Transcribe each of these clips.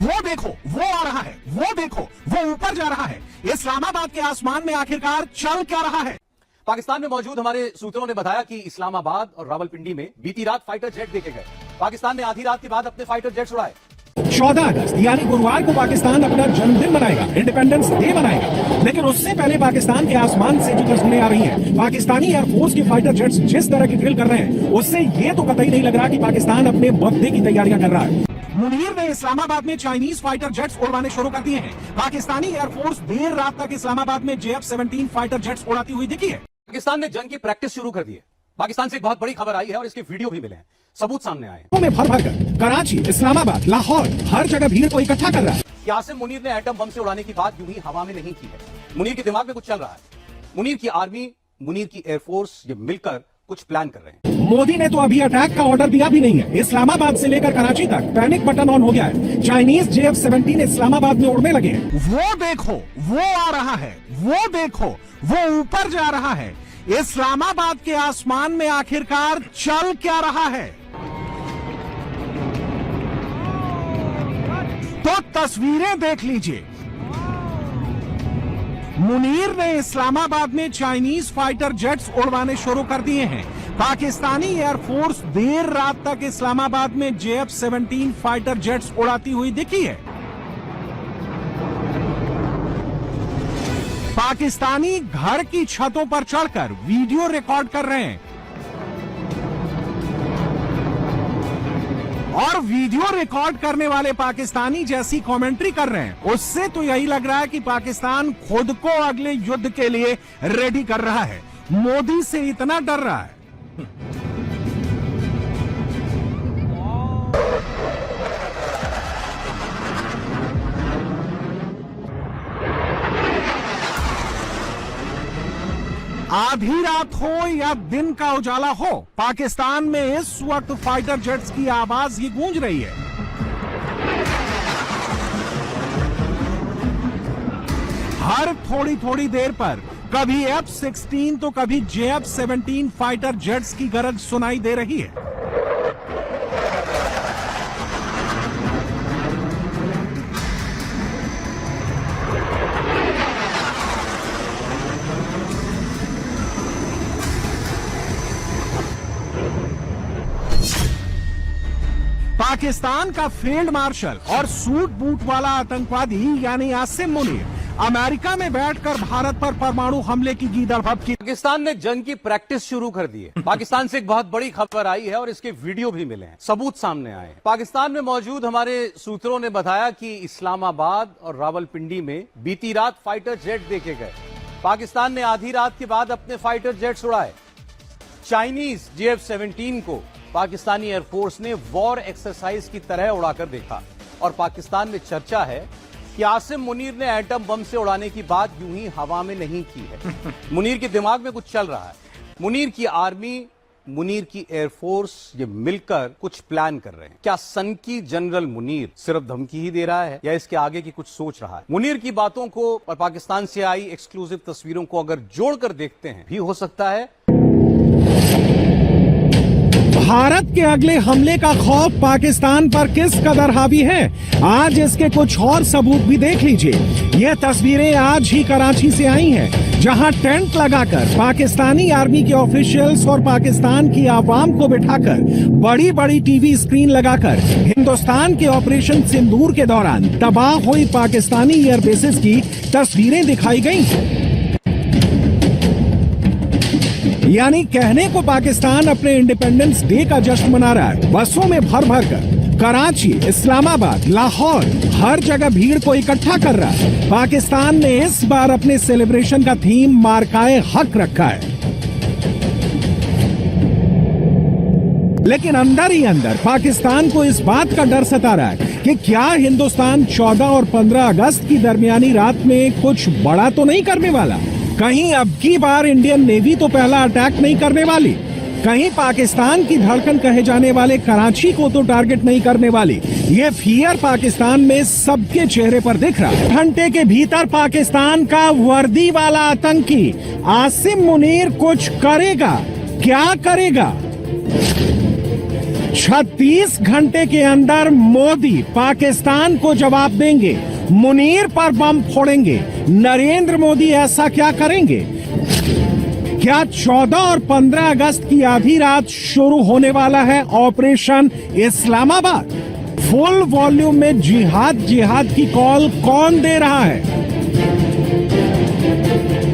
वो देखो, वो आ रहा है, वो देखो, वो ऊपर जा रहा है। इस्लामाबाद के आसमान में आखिरकार चल क्या रहा है? पाकिस्तान में मौजूद हमारे सूत्रों ने बताया कि इस्लामाबाद और रावलपिंडी में बीती रात फाइटर जेट देखे गए। पाकिस्तान ने आधी रात के बाद अपने फाइटर जेट्स उड़ाए। 14 अगस्त यानी गुरुवार को पाकिस्तान अपना जन्मदिन मनाएगा, इंडिपेंडेंस डे मनाएगा। लेकिन उससे पहले पाकिस्तान के आसमान से जो तस्वीरें आ रही हैं, पाकिस्तानी एयरफोर्स के फाइटर जेट्स जिस तरह की ड्रिल कर रहे हैं, उससे ये तो कतई नहीं लग रहा कि पाकिस्तान अपने बर्थडे की तैयारियां कर रहा है। मुनीर ने इस्लामाबाद में चाइनीज फाइटर जेट्स उड़वाने शुरू कर दिए हैं। पाकिस्तानी एयरफोर्स देर रात तक इस्लामाबाद में JF-17 फाइटर जेट्स उड़ाती हुई दिखी है। पाकिस्तान ने जंग की प्रैक्टिस शुरू कर दी है। पाकिस्तान से एक बहुत बड़ी खबर आई है और इसके वीडियो भी मिले हैं, सबूत सामने आए हैं। में भर भर कर कराची, इस्लामाबाद, लाहौर हर जगह भीड़ को इकट्ठा कर रहा है। यासिम मुनीर ने एटम बम से उड़ाने की बात यूं ही हवा में नहीं की है। मुनीर के दिमाग में कुछ चल रहा है। मुनीर की आर्मी, मुनीर की एयरफोर्स ये मिलकर कुछ प्लान कर रहे हैं। मोदी ने तो अभी अटैक का ऑर्डर दिया भी नहीं है। इस्लामाबाद से लेकर कराची तक पैनिक बटन ऑन हो गया है। चाइनीज JF-17 इस्लामाबाद में उड़ने लगे हैं। वो देखो, वो आ रहा है, वो देखो, वो ऊपर जा रहा है। इस्लामाबाद के आसमान में आखिरकार चल क्या रहा है? तो तस्वीरें देख लीजिए। मुनीर ने इस्लामाबाद में चाइनीज फाइटर जेट्स उड़वाने शुरू कर दिए हैं। पाकिस्तानी एयरफोर्स देर रात तक इस्लामाबाद में JF-17 फाइटर जेट्स उड़ाती हुई दिखी है। पाकिस्तानी घर की छतों पर चढ़कर वीडियो रिकॉर्ड कर रहे हैं और वीडियो रिकॉर्ड करने वाले पाकिस्तानी जैसी कमेंट्री कर रहे हैं। उससे तो यही लग रहा है कि पाकिस्तान खुद को अगले युद्ध के लिए रेडी कर रहा है। मोदी से इतना डर रहा है। आधी रात हो या दिन का उजाला हो, पाकिस्तान में इस वक्त फाइटर जेट्स की आवाज ही गूंज रही है। हर थोड़ी थोड़ी देर पर कभी F-16 तो कभी JF-17 फाइटर जेट्स की गरज सुनाई दे रही है। पाकिस्तान का फील्ड मार्शल और सूट बूट वाला आतंकवादी यानी आसिम मुनीर अमेरिका में बैठकर भारत पर परमाणु हमले की गीदड़ की। पाकिस्तान ने जंग की प्रैक्टिस शुरू कर दी है। पाकिस्तान से एक बहुत बड़ी खबर आई है और इसके वीडियो भी मिले हैं, सबूत सामने आए हैं। पाकिस्तान में मौजूद हमारे सूत्रों ने बताया कि इस्लामाबाद और रावलपिंडी में बीती रात फाइटर जेट देखे गए। पाकिस्तान ने आधी रात के बाद अपने फाइटर जेट्स उड़ाए। चाइनीज JF-17 को पाकिस्तानी एयरफोर्स ने वॉर एक्सरसाइज की तरह उड़ाकर देखा और पाकिस्तान में चर्चा है कि आसिम मुनीर ने एटम बम से उड़ाने की बात यूं ही हवा में नहीं की है। मुनीर के दिमाग में कुछ चल रहा है। मुनीर की आर्मी, मुनीर की एयरफोर्स ये मिलकर कुछ प्लान कर रहे हैं। क्या सन की जनरल मुनीर सिर्फ धमकी ही दे रहा है या इसके आगे की कुछ सोच रहा है? मुनीर की बातों को और पाकिस्तान से आई एक्सक्लूसिव तस्वीरों को अगर जोड़कर देखते हैं भी हो सकता है भारत के अगले हमले का खौफ पाकिस्तान पर किस कदर हावी है। आज इसके कुछ और सबूत भी देख लीजिए। ये तस्वीरें आज ही कराची से आई हैं, जहां टेंट लगाकर पाकिस्तानी आर्मी के ऑफिशियल्स और पाकिस्तान की आवाम को बिठाकर बड़ी बड़ी टीवी स्क्रीन लगाकर हिंदुस्तान के ऑपरेशन सिंदूर के दौरान तबाह हुई पाकिस्तानी एयरबेसेस की तस्वीरें दिखाई गई। यानी कहने को पाकिस्तान अपने इंडिपेंडेंस डे का जश्न मना रहा है। बसों में भर भर कर कराची, इस्लामाबाद, लाहौर हर जगह भीड़ को इकट्ठा कर रहा है। पाकिस्तान ने इस बार अपने सेलिब्रेशन का थीम मार्काए हक रखा है। लेकिन अंदर ही अंदर पाकिस्तान को इस बात का डर सता रहा है कि क्या हिंदुस्तान 14 और 15 अगस्त की दरमियानी रात में कुछ बड़ा तो नहीं करने वाला। कहीं अब की बार इंडियन नेवी तो पहला अटैक नहीं करने वाली। कहीं पाकिस्तान की धड़कन कहे जाने वाले कराची को तो टारगेट नहीं करने वाली। ये फियर पाकिस्तान में सबके चेहरे पर दिख रहा है। घंटे के भीतर पाकिस्तान का वर्दी वाला आतंकी आसिम मुनीर कुछ करेगा। क्या करेगा? 36 घंटे के अंदर मोदी पाकिस्तान को जवाब देंगे, मुनीर पर बम फोड़ेंगे। नरेंद्र मोदी ऐसा क्या करेंगे? क्या 14 और 15 अगस्त की आधी रात शुरू होने वाला है ऑपरेशन इस्लामाबाद? फुल वॉल्यूम में जिहाद की कॉल कौन दे रहा है?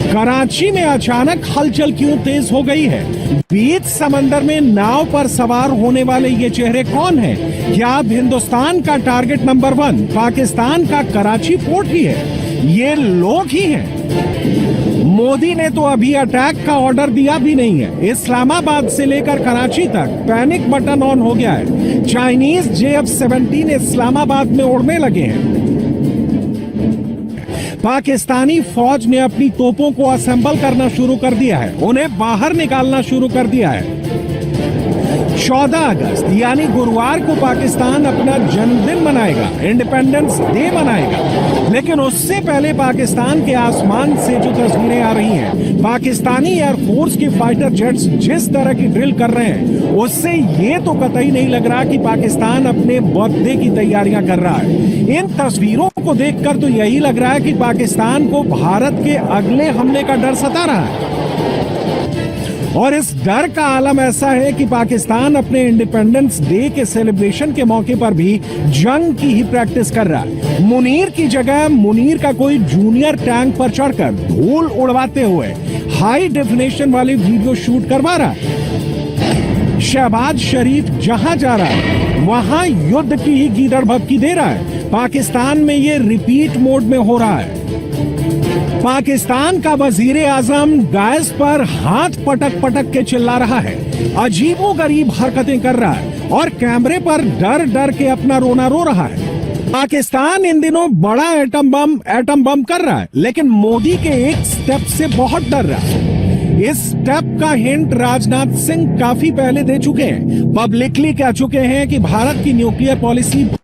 कराची में अचानक हलचल क्यों तेज हो गई है? बीच समंदर में नाव पर सवार होने वाले ये चेहरे कौन हैं? क्या अब हिंदुस्तान का टारगेट नंबर 1 पाकिस्तान का कराची पोर्ट ही है? ये लोग ही हैं। मोदी ने तो अभी अटैक का ऑर्डर दिया भी नहीं है। इस्लामाबाद से लेकर कराची तक पैनिक बटन ऑन हो गया है। चाइनीज JF-17 इस्लामाबाद में उड़ने लगे हैं। पाकिस्तानी फौज ने अपनी तोपों को असेंबल करना शुरू कर दिया है, उन्हें बाहर निकालना शुरू कर दिया है। 14 अगस्त यानी गुरुवार को पाकिस्तान अपना जन्मदिन मनाएगा, इंडिपेंडेंस डे मनाएगा। लेकिन उससे पहले पाकिस्तान के आसमान से जो तस्वीरें आ रही हैं, पाकिस्तानी एयरफोर्स की फाइटर जेट्स जिस तरह की ड्रिल कर रहे हैं, उससे ये तो कतई नहीं लग रहा कि पाकिस्तान अपने बर्थडे की तैयारियां कर रहा है। इन तस्वीरों को देखकर तो यही लग रहा है कि पाकिस्तान को भारत के अगले हमले का डर सता रहा है। और इस डर का आलम ऐसा है कि पाकिस्तान अपने इंडिपेंडेंस डे के सेलिब्रेशन के मौके पर भी जंग की ही प्रैक्टिस कर रहा है। मुनीर की जगह मुनीर का कोई जूनियर टैंक पर चढ़कर धूल उड़वाते हुए हाई डेफिनेशन वाली वीडियो शूट करवा रहा है। शहबाज शरीफ जहां जा रहा है वहां युद्ध की ही गीदड़ भभकी दे रहा है। पाकिस्तान में ये रिपीट मोड में हो रहा है। पाकिस्तान का वजीर आजम गैस पर हाथ पटक पटक के चिल्ला रहा है, अजीबोगरीब हरकतें कर रहा है और कैमरे पर डर डर के अपना रोना रो रहा है। पाकिस्तान इन दिनों बड़ा एटम बम कर रहा है, लेकिन मोदी के एक स्टेप से बहुत डर रहा है। इस स्टेप का हिंट राजनाथ सिंह काफी पहले दे चुके हैं, पब्लिकली कह चुके हैं कि भारत की न्यूक्लियर पॉलिसी